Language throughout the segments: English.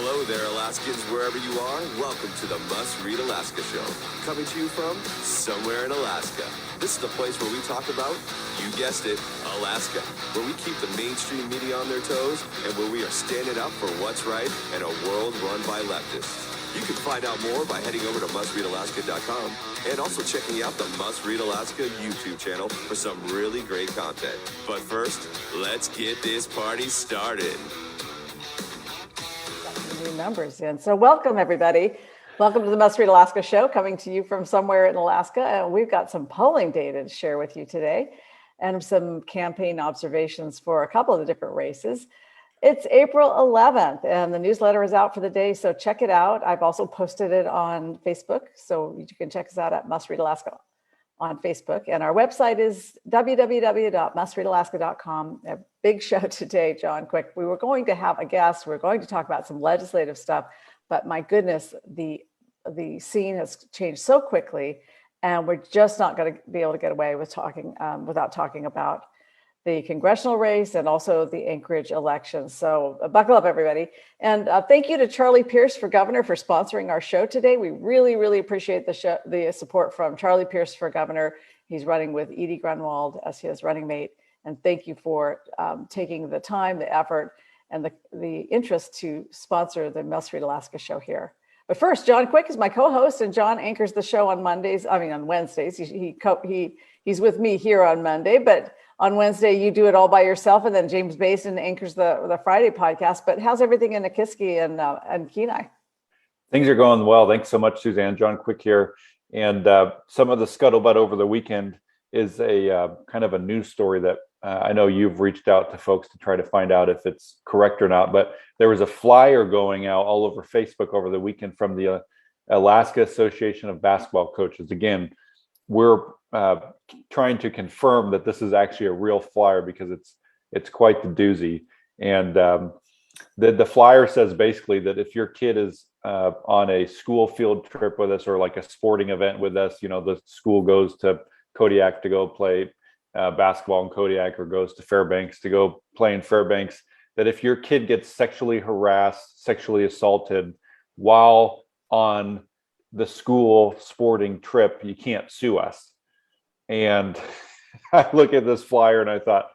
Hello there, Alaskans, wherever you are. Welcome to the Must Read Alaska Show. Coming to you from somewhere in Alaska. This is the place where we talk about, you guessed it, Alaska. Where we keep the mainstream media on their toes and where we are standing up for what's right in a world run by leftists. You can find out more by heading over to mustreadalaska.com and also checking out the Must Read Alaska YouTube channel for some really great content. But first, let's get this party started. New numbers in. So welcome, everybody. Welcome to the Must Read Alaska Show, coming to you from somewhere in Alaska. And we've got some polling data to share with you today and some campaign observations for a couple of the different races. It's April 11th and the newsletter is out for the day, so check it out. I've also posted it on Facebook, so you can check us out at Must Read Alaska on Facebook. And our website is www.mustreadalaska.com. A big show today, John Quick. We were going to have a guest. We're going to talk about some legislative stuff, but my goodness, the scene has changed so quickly, and we're just not going to be able to get away with talking without talking about the congressional race and also the Anchorage election. So buckle up, everybody. And thank you to Charlie Pierce for governor for sponsoring our show today. We really, really appreciate the support from Charlie Pierce for governor. He's running with Edie Grunwald as his running mate. And thank you for taking the time, the effort, and the interest to sponsor the Must Read Alaska show here. But first, John Quick is my co-host, and John anchors the show on Wednesdays. He's with me here on Monday, but on Wednesday, you do it all by yourself, and then James Basin anchors the Friday podcast. But how's everything in Nikiski and Kenai? Things are going well. Thanks so much, Suzanne. John Quick here. And some of the scuttlebutt over the weekend is a kind of a news story that I know you've reached out to folks to try to find out if it's correct or not. But there was a flyer going out all over Facebook over the weekend from the Alaska Association of Basketball Coaches. Again, we're trying to confirm that this is actually a real flyer because it's quite the doozy. And the flyer says basically that if your kid is on a school field trip with us or like a sporting event with us, you know, the school goes to Kodiak to go play basketball in Kodiak or goes to Fairbanks to go play in Fairbanks, that if your kid gets sexually harassed, sexually assaulted while on the school sporting trip, you can't sue us. And I look at this flyer and I thought,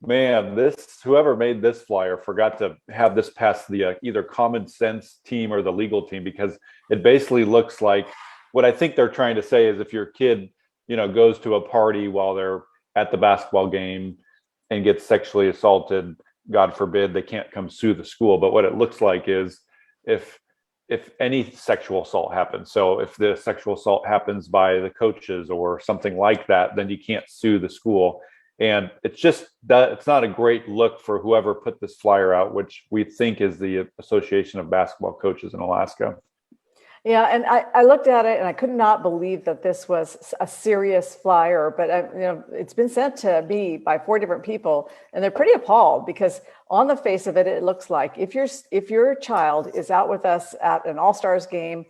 man, whoever made this flyer forgot to have this pass the either common sense team or the legal team, because it basically looks like what I think they're trying to say is if your kid, you know, goes to a party while they're at the basketball game and gets sexually assaulted, God forbid, they can't come sue the school. But what it looks like is if any sexual assault happens, so if the sexual assault happens by the coaches or something like that, then you can't sue the school. And it's just that it's not a great look for whoever put this flyer out, which we think is the Association of Basketball Coaches in Alaska. Yeah, and I looked at it and I could not believe that this was a serious flyer, but it's been sent to me by 4 different people, and they're pretty appalled because on the face of it, it looks like if your child is out with us at an All-Stars game,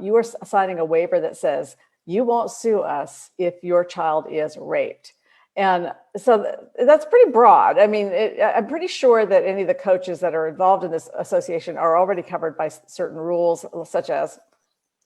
you are signing a waiver that says you won't sue us if your child is raped. And so that's pretty broad. I mean, I'm pretty sure that any of the coaches that are involved in this association are already covered by certain rules, such as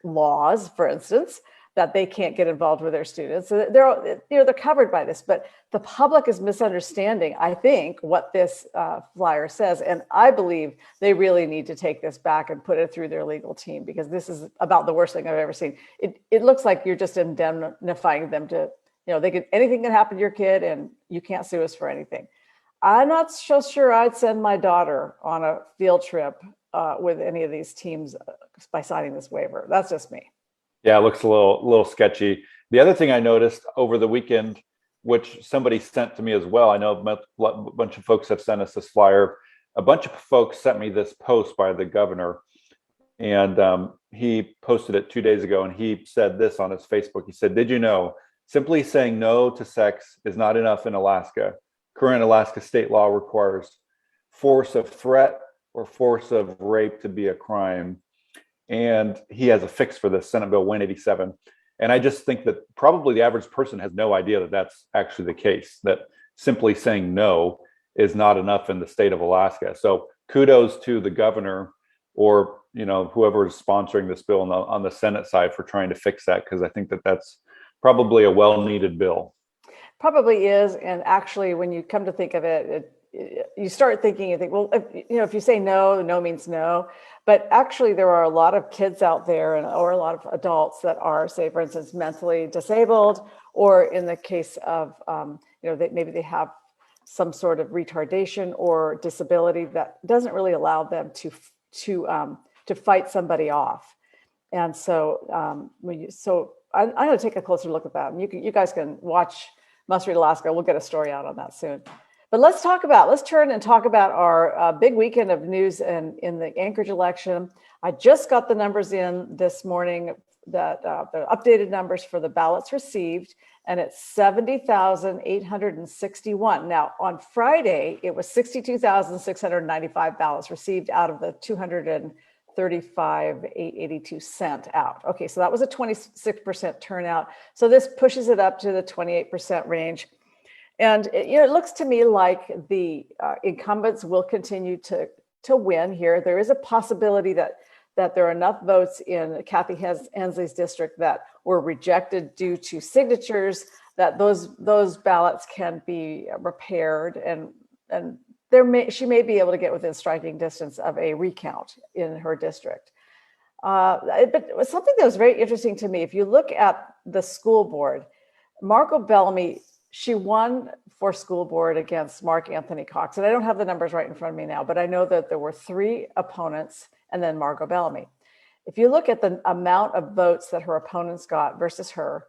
laws, for instance, that they can't get involved with their students. So they're covered by this, but the public is misunderstanding, I think, what this flyer says. And I believe they really need to take this back and put it through their legal team, because this is about the worst thing I've ever seen. It looks like you're just indemnifying them to, anything can happen to your kid and you can't sue us for anything. I'm not so sure I'd send my daughter on a field trip with any of these teams by signing this waiver. That's just me. Yeah, it looks a little sketchy. The other thing I noticed over the weekend, which somebody sent to me as well, I know a bunch of folks have sent us this flyer. A bunch of folks sent me this post by the governor, and he posted it 2 days ago, and he said this on his Facebook. He said, "Did you know simply saying no to sex is not enough in Alaska? Current Alaska state law requires force of threat or force of rape to be a crime." And he has a fix for this, Senate Bill 187. And I just think that probably the average person has no idea that that's actually the case, that simply saying no is not enough in the state of Alaska. So kudos to the governor or whoever is sponsoring this bill on the Senate side for trying to fix that, because I think that that's probably a well-needed bill. Probably is, and actually, when you come to think of it, you start thinking, you think, well, if you say no, no means no. But actually, there are a lot of kids out there, or a lot of adults that are, say, for instance, mentally disabled, or in the case of, maybe they have some sort of retardation or disability that doesn't really allow them to fight somebody off. And so, I'm going to take a closer look at that. And you guys can watch Must Read Alaska. We'll get a story out on that soon. But let's turn and talk about our big weekend of news in the Anchorage election. I just got the numbers in this morning, that the updated numbers for the ballots received, and it's 70,861. Now, on Friday, it was 62,695 ballots received out of the 235,882 sent out. Okay, so that was a 26% turnout. So this pushes it up to the 28% range. And it looks to me like the incumbents will continue to win here. There is a possibility that there are enough votes in Kathy Hensley's district that were rejected due to signatures, that those ballots can be repaired, and she may be able to get within striking distance of a recount in her district. But something that was very interesting to me, if you look at the school board, Margot Bellamy, she won for school board against Mark Anthony Cox. And I don't have the numbers right in front of me now, but I know that there were 3 opponents and then Margot Bellamy. If you look at the amount of votes that her opponents got versus her,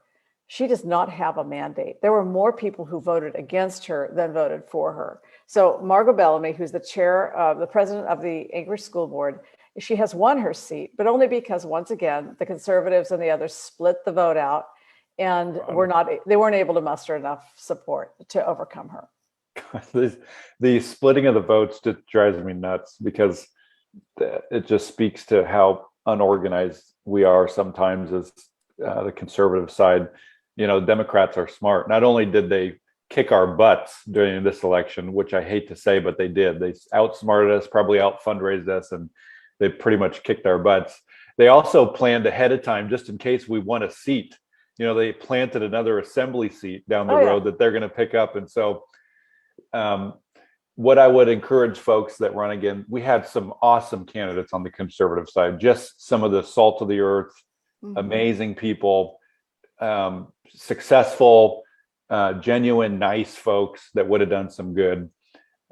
she does not have a mandate. There were more people who voted against her than voted for her. So Margot Bellamy, who's the president of the Anchorage School Board, she has won her seat, but only because, once again, the conservatives and the others split the vote out, and they weren't able to muster enough support to overcome her. The splitting of the votes just drives me nuts, because it just speaks to how unorganized we are sometimes as the conservative side. Democrats are smart. Not only did they kick our butts during this election, which I hate to say, but they did. They outsmarted us, probably out fundraised us, and they pretty much kicked our butts. They also planned ahead of time, just in case we won a seat. They planted another assembly seat down the road that they're going to pick up. And so what I would encourage folks that run again, we had some awesome candidates on the conservative side, just some of the salt of the earth, amazing people, successful, genuine, nice folks that would have done some good.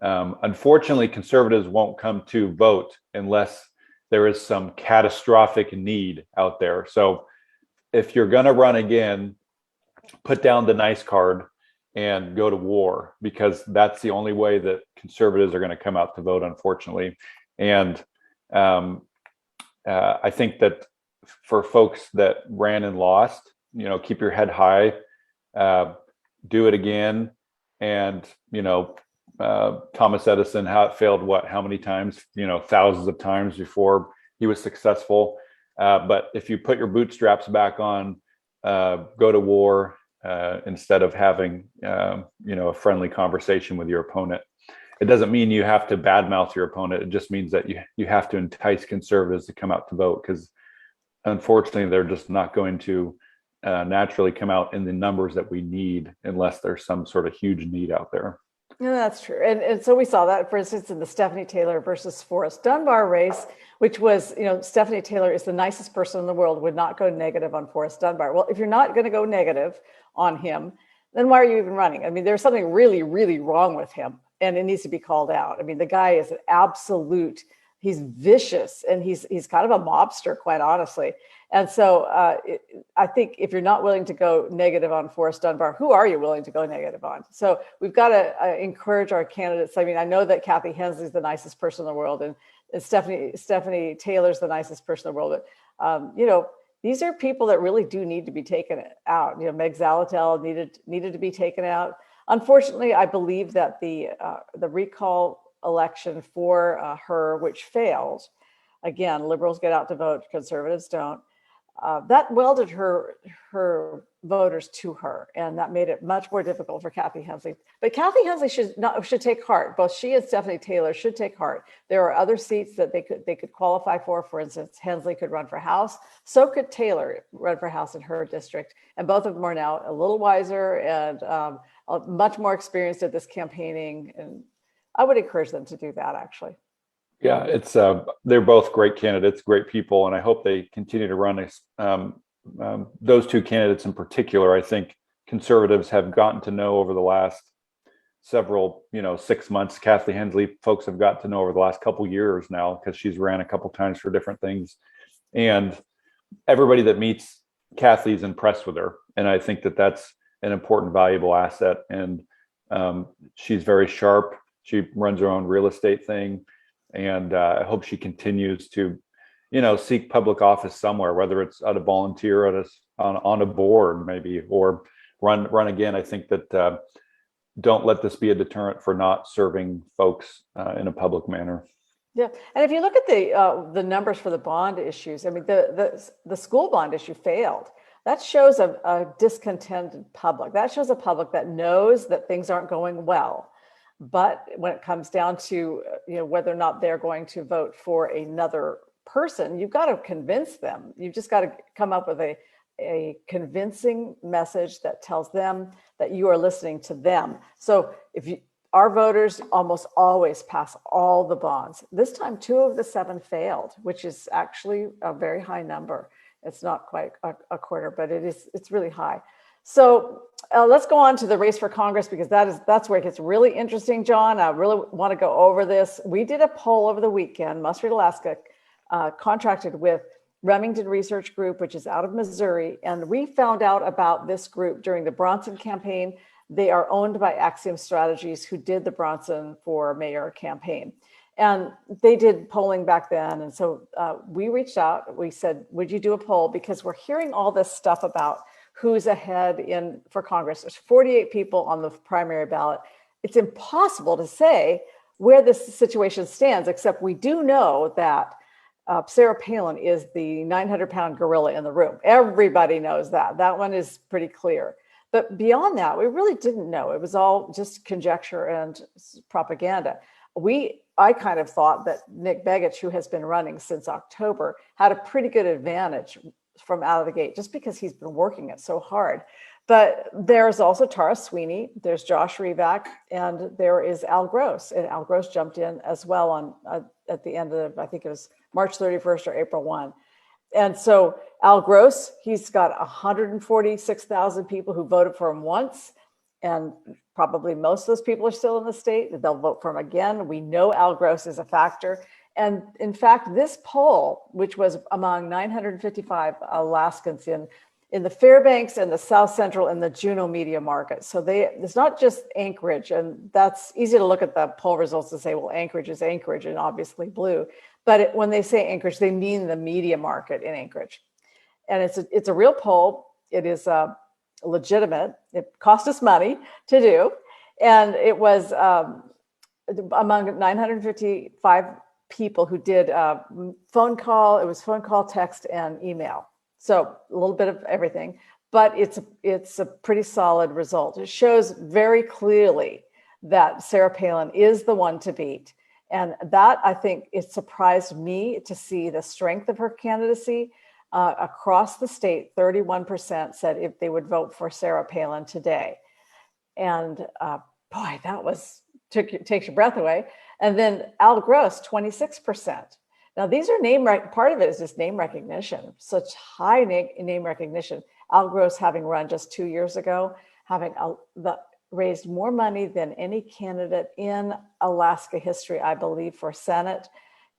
Unfortunately, conservatives won't come to vote unless there is some catastrophic need out there. So if you're going to run again, put down the nice card and go to war, because that's the only way that conservatives are going to come out to vote, unfortunately. And I think that for folks that ran and lost, keep your head high, do it again. And, Thomas Edison, how many times, thousands of times before he was successful. But if you put your bootstraps back on, go to war instead of having, a friendly conversation with your opponent. It doesn't mean you have to badmouth your opponent. It just means that you have to entice conservatives to come out to vote, because unfortunately, they're just not going to naturally come out in the numbers that we need unless there's some sort of huge need out there. Yeah, that's true. And so we saw that, for instance, in the Stephanie Taylor versus Forrest Dunbar race, which was, Stephanie Taylor is the nicest person in the world, would not go negative on Forrest Dunbar. Well, if you're not going to go negative on him, then why are you even running? I mean, there's something really, really wrong with him, and it needs to be called out. I mean, the guy is an absolute, he's vicious, and he's kind of a mobster, quite honestly. And so I think if you're not willing to go negative on Forrest Dunbar, who are you willing to go negative on? So we've got to encourage our candidates. I mean, I know that Kathy Hensley is the nicest person in the world, and Stephanie Taylor's the nicest person in the world. But, these are people that really do need to be taken out. Meg Zaletel needed to be taken out. Unfortunately, I believe that the recall election for her, which failed, again, liberals get out to vote, conservatives don't. that welded her voters to her, and that made it much more difficult for Kathy Hensley. But Kathy Hensley should take heart. Both she and Stephanie Taylor should take heart. There are other seats that they could qualify for. For instance, Hensley could run for House. So could Taylor run for House in her district. And both of them are now a little wiser and much more experienced at this campaigning. And I would encourage them to do that, actually. Yeah, it's they're both great candidates, great people, and I hope they continue to run. Those two candidates in particular, I think conservatives have gotten to know over the last several, 6 months. Kathy Hensley, folks have got to know over the last couple years now because she's ran a couple times for different things, and everybody that meets Kathy's impressed with her, and I think that that's an important, valuable asset. And she's very sharp. She runs her own real estate thing. And I hope she continues to, seek public office somewhere, whether it's at a volunteer on a board, maybe, or run again. I think that don't let this be a deterrent for not serving folks in a public manner. Yeah, and if you look at the numbers for the bond issues, I mean, the school bond issue failed. That shows a discontented public. That shows a public that knows that things aren't going well. But when it comes down to whether or not they're going to vote for another person, you've got to convince them. You've just got to come up with a convincing message that tells them that you are listening to them. So our voters almost always pass all the bonds. This time, 2 of the 7 failed, which is actually a very high number. It's not quite a quarter, but it's really high. So let's go on to the race for Congress, because that's where it gets really interesting, John. I really want to go over this. We did a poll over the weekend. Must Read Alaska contracted with Remington Research Group, which is out of Missouri. And we found out about this group during the Bronson campaign. They are owned by Axiom Strategies, who did the Bronson for mayor campaign. And they did polling back then. And so we reached out. We said, would you do a poll? Because we're hearing all this stuff about who's ahead for Congress. There's 48 people on the primary ballot. It's impossible to say where this situation stands, except we do know that Sarah Palin is the 900-pound gorilla in the room. Everybody knows that. That one is pretty clear. But beyond that, we really didn't know. It was all just conjecture and propaganda. I kind of thought that Nick Begich, who has been running since October, had a pretty good advantage from out of the gate, just because he's been working it so hard. But there's also Tara Sweeney, there's Josh Revak, and there is Al Gross. And Al Gross jumped in as well on at the end of, I think it was March 31st or April 1. And so Al Gross, he's got 146,000 people who voted for him once, and probably most of those people are still in the state. They'll vote for him again. We know Al Gross is a factor. And in fact, this poll, which was among 955 Alaskans in the Fairbanks and the South Central and the Juneau media market. So it's not just Anchorage, and that's easy to look at the poll results and say, well, Anchorage is Anchorage and obviously blue. But when they say Anchorage, they mean the media market in Anchorage. And it's a real poll. It is legitimate. It cost us money to do. And it was among 955 people who did phone call. It was phone call, text, and email. So a little bit of everything, but it's a pretty solid result. It shows very clearly that Sarah Palin is the one to beat. And that, I think, it surprised me to see the strength of her candidacy. Across the state, 31% said if they would vote for Sarah Palin today. And boy, that takes your breath away. And then Al Gross, 26%. Now, these are part of it is just name recognition, such high name recognition. Al Gross, having run just 2 years ago, having raised more money than any candidate in Alaska history, I believe, for Senate.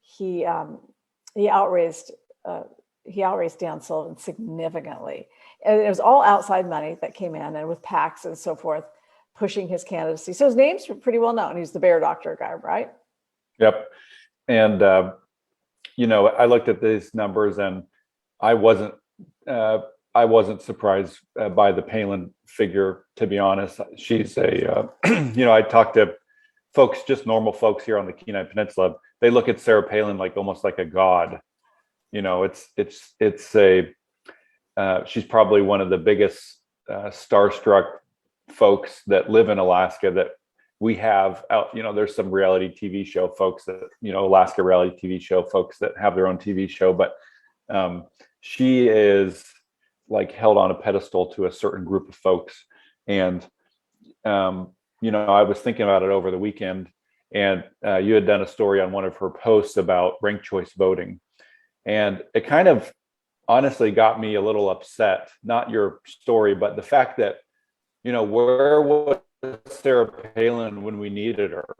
He outraised Dan Sullivan significantly. And it was all outside money that came in, and with PACs and so forth, pushing his candidacy. So his name's pretty well known. He's the Bear Doctor guy, right? Yep. And, I looked at these numbers and I wasn't surprised by the Palin figure, to be honest. She's I talked to folks, just normal folks here on the Kenai Peninsula. They look at Sarah Palin almost like a god. It's she's probably one of the biggest starstruck folks that live in Alaska that we have out. There's some reality TV show folks that, Alaska reality TV show folks that have their own TV show, but she is like held on a pedestal to a certain group of folks. And, I was thinking about it over the weekend, and you had done a story on one of her posts about ranked choice voting. And it kind of honestly got me a little upset, not your story, but the fact that, where was Sarah Palin when we needed her?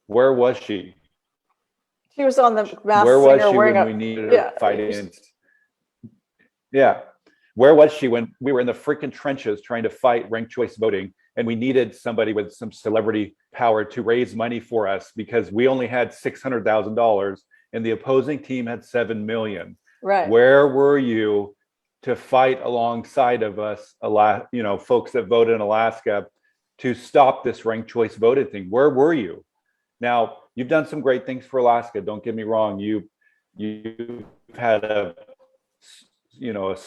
Where was she? She was on the Masked Where was Singer she wearing when we needed her fighting? Yeah. Where was she when we were in the freaking trenches trying to fight ranked choice voting, and we needed somebody with some celebrity power to raise money for us because we only had $600,000 and the opposing team had 7 million. Right. Where were you to fight alongside of us, folks that voted in Alaska, to stop this ranked choice voted thing? Where were you? Now, you've done some great things for Alaska. Don't get me wrong. You've had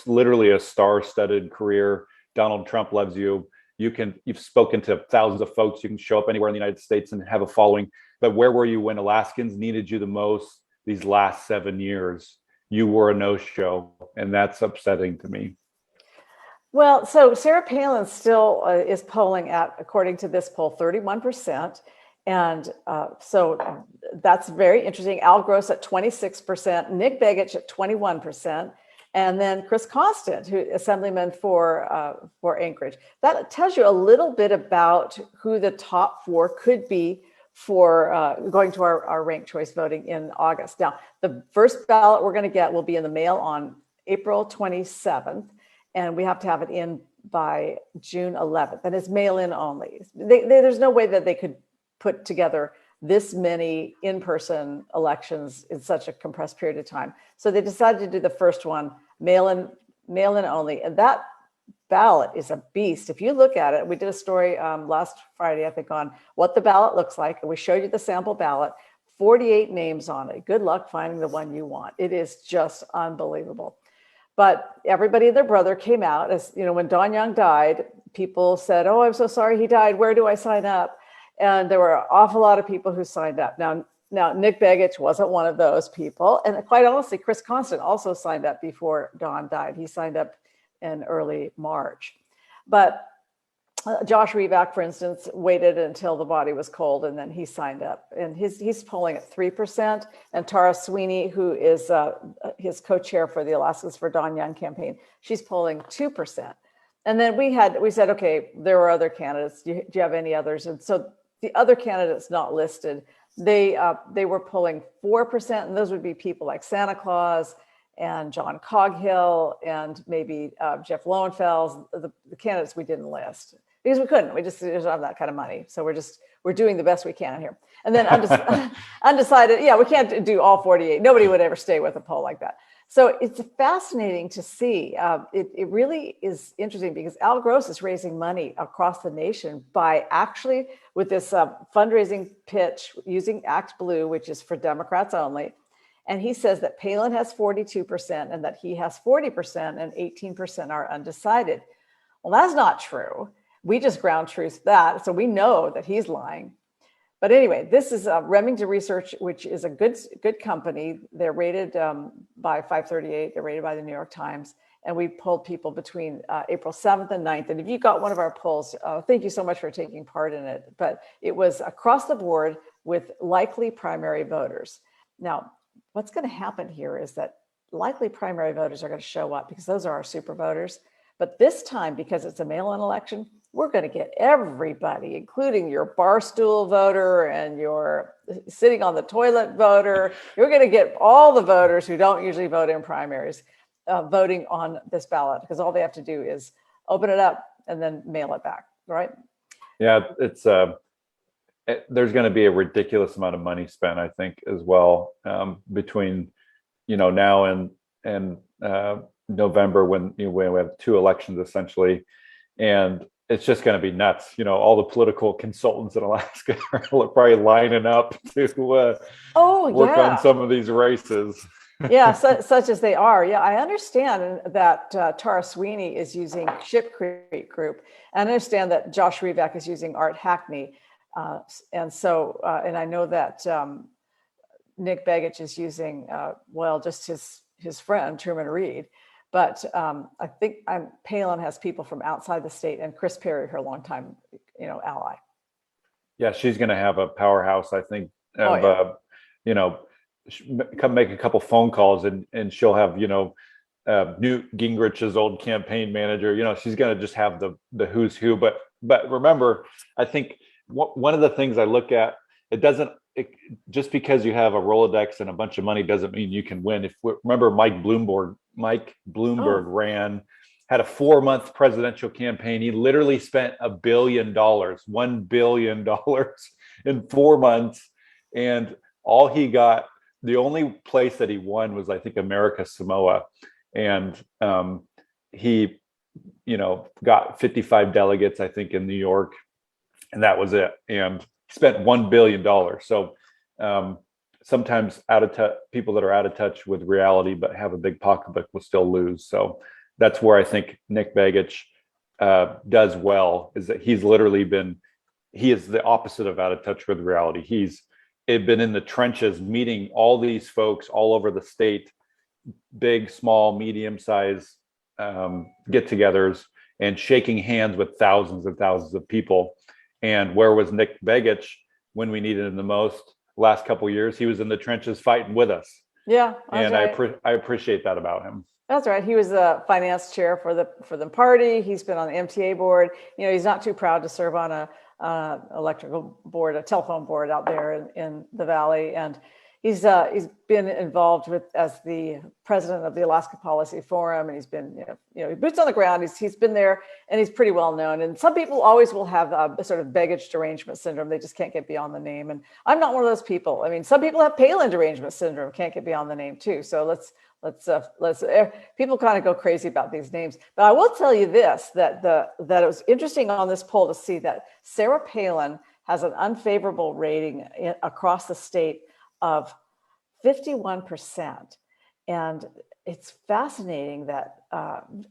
literally a star-studded career. Donald Trump loves you. You've spoken to thousands of folks. You can show up anywhere in the United States and have a following. But where were you when Alaskans needed you the most these last 7 years? You were a no-show, and that's upsetting to me. Well, so Sarah Palin still is polling at, according to this poll, 31%. And so that's very interesting. Al Gross at 26%, Nick Begich at 21%, and then Chris Constant, who Assemblyman for Anchorage. That tells you a little bit about who the top four could be for going to our ranked choice voting in August. Now, the first ballot we're going to get will be in the mail on April 27th, and we have to have it in by June 11th, and it's mail-in only. There's no way that they could put together this many in-person elections in such a compressed period of time. So they decided to do the first one, mail-in only, and that ballot is a beast. If you look at it, we did a story last Friday, I think, on what the ballot looks like, and we showed you the sample ballot, 48 names on it. Good luck finding the one you want. It is just unbelievable. But everybody and their brother came out. As when Don Young died, people said, "Oh, I'm so sorry he died. Where do I sign up?" And there were an awful lot of people who signed up. Now Nick Begich wasn't one of those people. And quite honestly, Chris Constant also signed up before Don died. He signed up in early March. But Josh Revac, for instance, waited until the body was cold and then he signed up. And he's polling at 3%. And Tara Sweeney, who is his co-chair for the Alaskans for Don Young campaign, she's polling 2%. And then we said, okay, there were other candidates. Do you have any others? And so the other candidates not listed, they were polling 4%, and those would be people like Santa Claus and John Coghill and maybe Jeff Lowenfels, the candidates we didn't list because we couldn't. We just don't have that kind of money. So we're doing the best we can here. And then undecided, yeah, we can't do all 48. Nobody would ever stay with a poll like that. So it's fascinating to see. It really is interesting because Al Gross is raising money across the nation by actually with this fundraising pitch using Act Blue, which is for Democrats only. And he says that Palin has 42% and that he has 40% and 18% are undecided. Well, that's not true. We just ground truth that. So we know that he's lying. But anyway, this is Remington Research, which is a good company. They're rated by 538. They're rated by the New York Times. And we polled people between April 7th and 9th. And if you got one of our polls, thank you so much for taking part in it. But it was across the board with likely primary voters. Now, what's going to happen here is that likely primary voters are going to show up because those are our super voters. But this time, because it's a mail-in election, we're going to get everybody, including your barstool voter and your sitting on the toilet voter. You're going to get all the voters who don't usually vote in primaries voting on this ballot because all they have to do is open it up and then mail it back, right? Yeah, it's there's going to be a ridiculous amount of money spent, I think, as well between now and November when we have two elections essentially, and it's just going to be nuts. All the political consultants in Alaska are probably lining up to work on some of these races. Yeah, such as they are. Yeah, I understand that Tara Sweeney is using Ship Creek Group. I understand that Josh Revak is using Art Hackney. And I know that Nick Begich is using, just his friend, Truman Reed. But I think Palin has people from outside the state, and Chris Perry, her longtime, ally. Yeah, she's going to have a powerhouse, I think, Oh, of, yeah. come make a couple phone calls and she'll have, Newt Gingrich's old campaign manager, she's going to just have the who's who. But remember, I think one of the things I look at, just because you have a Rolodex and a bunch of money doesn't mean you can win. Remember Mike Bloomberg had a 4-month presidential campaign. He literally spent $1 billion in 4 months. And all he got, the only place that he won was, I think, America Samoa. And he, got 55 delegates, I think, in New York. And that was it. And spent $1 billion. So sometimes people that are out of touch with reality but have a big pocketbook will still lose. So that's where I think Nick Begich does well, is that he is the opposite of out of touch with reality. He's been in the trenches, meeting all these folks all over the state, big, small, medium-sized get-togethers, and shaking hands with thousands and thousands of people. And where was Nick Begich when we needed him the most? Last couple of years, he was in the trenches fighting with us. Yeah, and right. I appreciate that about him. That's right. He was the finance chair for the party. He's been on the MTA board. He's not too proud to serve on a electrical board, a telephone board out there in the Valley. And he's been involved as the president of the Alaska Policy Forum, and he's been boots on the ground. He's been there, and he's pretty well known. And some people always will have a sort of Begich derangement syndrome. They just can't get beyond the name. And I'm not one of those people. I mean, some people have Palin derangement syndrome, can't get beyond the name too. So let's people kind of go crazy about these names. But I will tell you this, that it was interesting on this poll to see that Sarah Palin has an unfavorable rating across the state of 51%. And it's fascinating that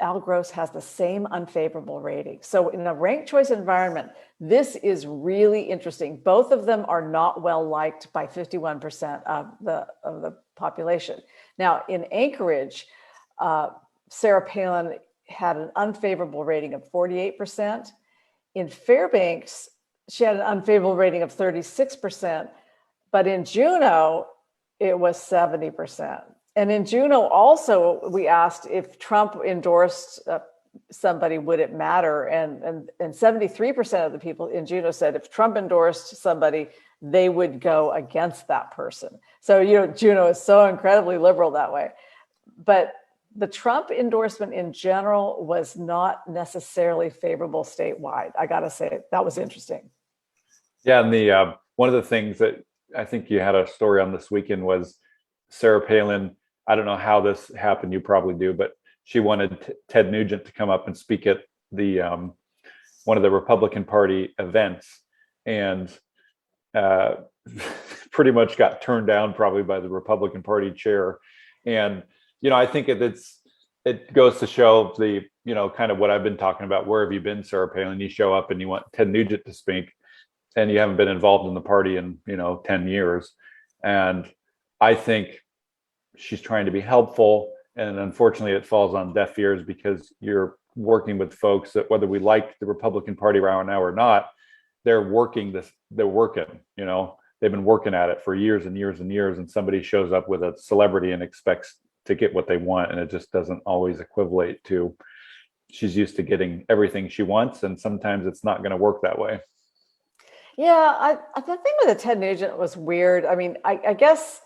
Al Gross has the same unfavorable rating. So in a ranked choice environment, this is really interesting. Both of them are not well liked by 51% of the population. Now in Anchorage, Sarah Palin had an unfavorable rating of 48%. In Fairbanks, she had an unfavorable rating of 36%. But in Juneau, it was 70%. And in Juneau also, we asked if Trump endorsed somebody, would it matter? And 73% of the people in Juneau said if Trump endorsed somebody, they would go against that person. So, Juneau is so incredibly liberal that way. But the Trump endorsement in general was not necessarily favorable statewide. I got to say, that was interesting. Yeah, and one of the things that I think you had a story on this weekend was Sarah Palin. I don't know how this happened. You probably do, but she wanted Ted Nugent to come up and speak at the one of the Republican Party events, and pretty much got turned down probably by the Republican Party chair. And I think it goes to show the kind of what I've been talking about. Where have you been, Sarah Palin? You show up and you want Ted Nugent to speak, and you haven't been involved in the party in 10 years. And I think she's trying to be helpful, and unfortunately it falls on deaf ears because you're working with folks that, whether we like the Republican Party right now or not, they're working. They've been working at it for years and years and years, and somebody shows up with a celebrity and expects to get what they want, and it just doesn't always equivalate to, she's used to getting everything she wants, and sometimes it's not going to work that way. Yeah, the thing with the Ted Nugent was weird. I mean, I guess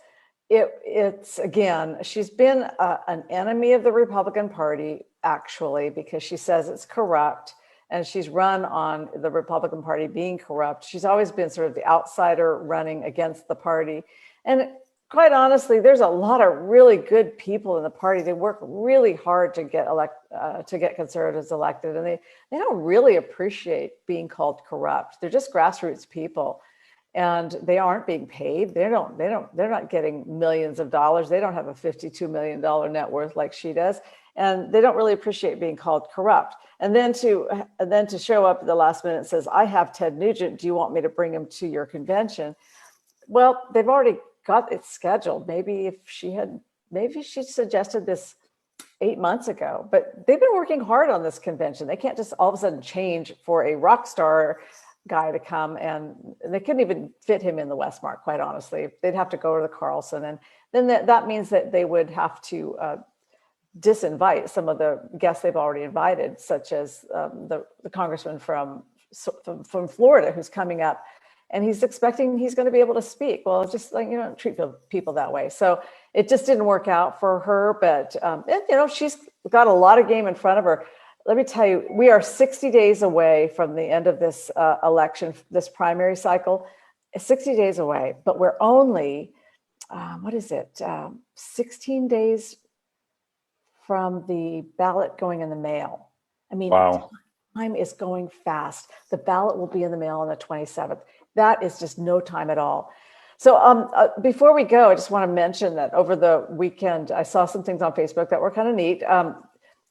it's again, she's been an enemy of the Republican Party, actually, because she says it's corrupt, and she's run on the Republican Party being corrupt. She's always been sort of the outsider running against the party. And quite honestly, there's a lot of really good people in the party. They work really hard to get conservatives elected, and they don't really appreciate being called corrupt. They're just grassroots people. and they aren't being paid. They're not getting millions of dollars. They don't have a $52 million net worth like she does. And they don't really appreciate being called corrupt. And then to show up at the last minute and says, I have Ted Nugent. Do you want me to bring him to your convention? Well, they've already got it scheduled. Maybe she suggested this 8 months ago, but they've been working hard on this convention. They can't just all of a sudden change for a rock star guy to come, and they couldn't even fit him in the Westmark, quite honestly. They'd have to go to the Carlson, and then that means that they would have to disinvite some of the guests they've already invited, such as the congressman from Florida who's coming up, and he's expecting he's going to be able to speak. Well, it's just like, treat people that way. So it just didn't work out for her, but she's got a lot of game in front of her. Let me tell you, we are 60 days away from the end of this election, this primary cycle, 60 days away, but we're only, 16 days from the ballot going in the mail. I mean, wow. Time is going fast. The ballot will be in the mail on the 27th. That is just no time at all. So before we go, I just want to mention that over the weekend, I saw some things on Facebook that were kind of neat.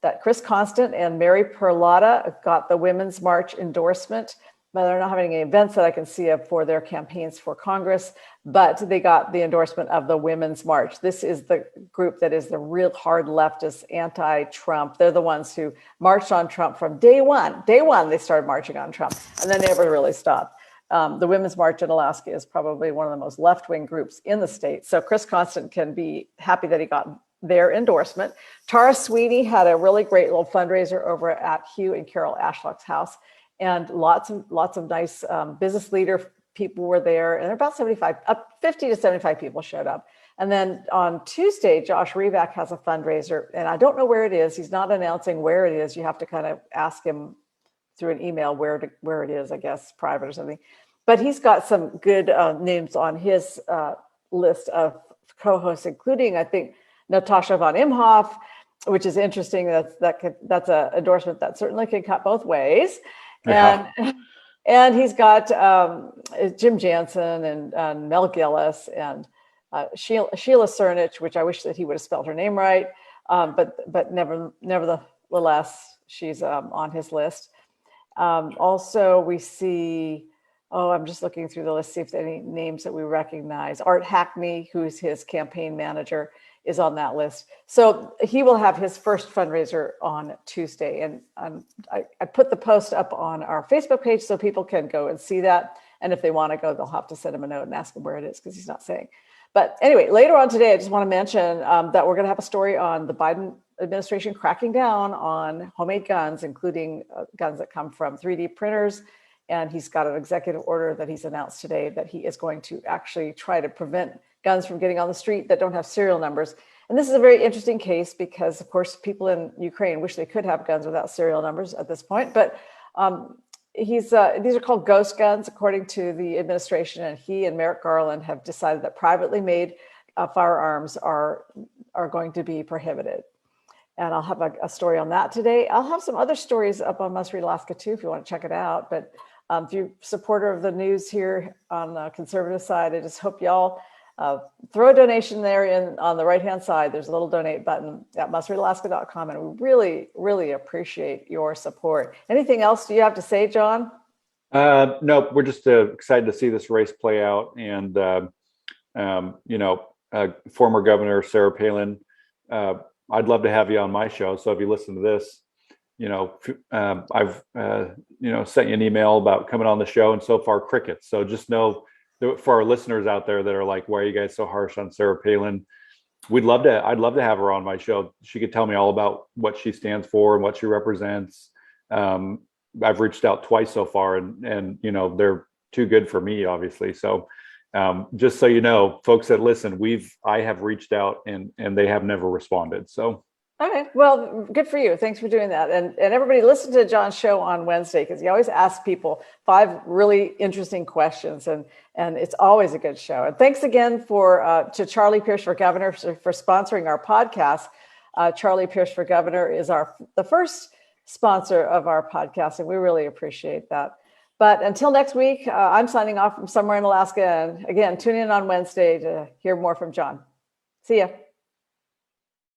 That Chris Constant and Mary Perlotta got the Women's March endorsement. But they're not having any events that I can see of for their campaigns for Congress, but they got the endorsement of the Women's March. This is the group that is the real hard leftist, anti-Trump. They're the ones who marched on Trump from day one. Day one, they started marching on Trump, and then never really stopped. The Women's March in Alaska is probably one of the most left-wing groups in the state. So Chris Constant can be happy that he got their endorsement. Tara Sweeney had a really great little fundraiser over at Hugh and Carol Ashlock's house. And lots of nice business leader people were there, and about 50 to 75 people showed up. And then on Tuesday, Josh Revak has a fundraiser, and I don't know where it is. He's not announcing where it is. You have to kind of ask him through an email where it is, I guess, private or something. But he's got some good names on his list of co-hosts, including, I think, Natasha von Imhoff, which is interesting. That's an endorsement that certainly can cut both ways. Yeah. And he's got Jim Jansen and Mel Gillis and Sheila Cernich, which I wish that he would have spelled her name right, but nevertheless, she's on his list. Also, we see, I'm just looking through the list, see if there are any names that we recognize. Art Hackney, who's his campaign manager, is on that list. So he will have his first fundraiser on Tuesday. And I put the post up on our Facebook page so people can go and see that. And if they want to go, they'll have to send him a note and ask him where it is, because he's not saying. But anyway, later on today, I just want to mention that we're going to have a story on the Biden administration cracking down on homemade guns, including guns that come from 3D printers. And he's got an executive order that he's announced today that he is going to actually try to prevent guns from getting on the street that don't have serial numbers. And this is a very interesting case because, of course, people in Ukraine wish they could have guns without serial numbers at this point. But these are called ghost guns, according to the administration. And he and Merrick Garland have decided that privately made firearms are going to be prohibited. And I'll have a story on that today. I'll have some other stories up on Must Read Alaska too, if you want to check it out. But if you're a supporter of the news here on the conservative side, I just hope y'all throw a donation there on the right-hand side. There's a little donate button at mustreadalaska.com, and we really, really appreciate your support. Anything else you have to say, John? No, we're just excited to see this race play out. And, former Governor Sarah Palin, I'd love to have you on my show. So if you listen to this, I've, sent you an email about coming on the show, and so far crickets. So just know, for our listeners out there that are like, why are you guys so harsh on Sarah Palin? I'd love to have her on my show. She could tell me all about what she stands for and what she represents. I've reached out twice so far, and they're too good for me, obviously. So just so you know, folks that listen, I have reached out and they have never responded. So. Okay, well, good for you. Thanks for doing that. And everybody listen to John's show on Wednesday, because he always asks people 5 really interesting questions, and it's always a good show. And thanks again to Charlie Pierce for Governor for sponsoring our podcast. Charlie Pierce for Governor is the first sponsor of our podcast, and we really appreciate that. But until next week, I'm signing off from somewhere in Alaska. And again, tune in on Wednesday to hear more from John. See ya.